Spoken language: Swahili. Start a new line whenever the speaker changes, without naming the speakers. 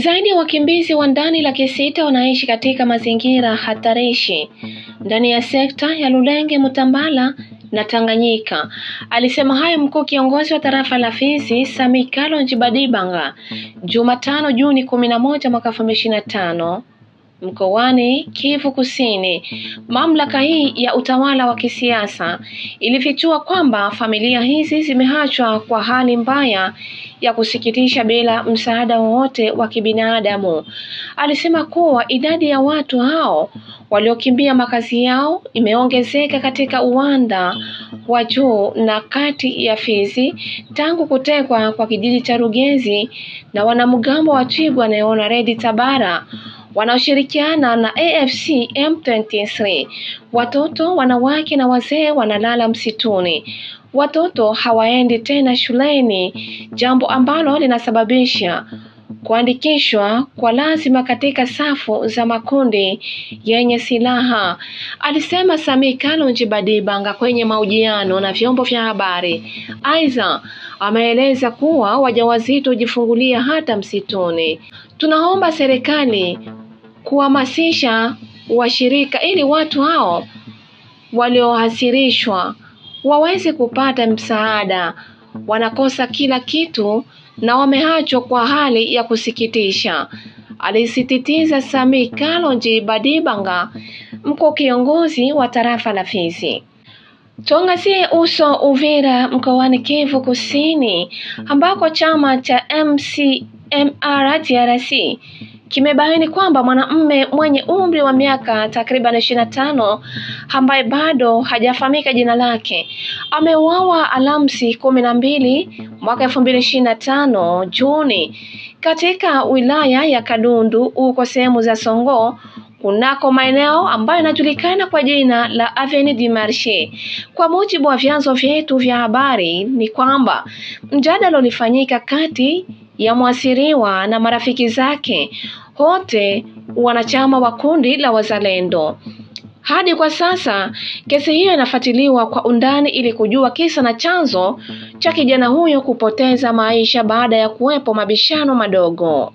Zaidi ya wakimbizi wa ndani 600,000 wanaishi katika mazingira hatarishi ndani ya sekta ya Lulenge, Mutambala na Tanganyika. Alisema hayo mkuu kiongozi wa tarafa la Fizi, Sami Kalonji Badibanga, Jumatano Juni 11 mwaka 2025 mkoani Kivu Kusini. Mamlaka hii ya utawala wa kisiasa ilifichua kwamba familia hizi zimeachwa kwa hali mbaya ya kusikitisha bila msaada wowote wa kibinadamu. Alisema kuwa idadi ya watu hao waliokimbia makazi yao imeongezeka katika uwanda wa juu na kati ya Fizi tangu kutekwa kwa kijiji cha Rugezi na wanamgambo wa Twigwa na Red Tabara wanaoshirikiana na AFC M23. Watoto, wanawake na wazee wanalala msituni. Watoto hawaendi tena shuleni, jambo ambalo linasababisha kuandikishwa kwa lazima katika safu za makundi yenye silaha, alisema Sami Kalonji Badibanga kwenye mahojiano na vyombo vya habari. Aidha, ameeleza kuwa wajawazito hujifungulia hata msituni. Tunaomba serikali kuhamasisha washirika ili watu hao waliohasirishwa waweze kupata msaada. Wanakosa kila kitu na wameachwa kwa hali ya kusikitisha, alisisitiza Sami Kalonji Badibanga, mkuu kiongozi wa tarafa la Fizi. Tuangazie uso Uvira mkoani Kivu Kusini, ambako chama cha MCMR-TRC kimebaini kwamba mwanamume mwenye umri wa miaka takriban 25 ambaye bado hajafahamika jina lake ameuawa Alhamisi 12 mwaka 2025 Juni katika wilaya ya Kadundu huko sehemu za Songo, kunako maeneo ambayo yanajulikana kwa jina la Avenue du Marché. Kwa mujibu wa vyanzo vyetu vya habari ni kwamba mjadala ulifanyika kati ya mwasiriwa na marafiki zake, wote wanachama wa kundi la Wazalendo. Hadi kwa sasa kesi hiyo inafuatiliwa kwa undani ili kujua kisa na chanzo cha kijana huyo kupoteza maisha baada ya kuwepo mabishano madogo.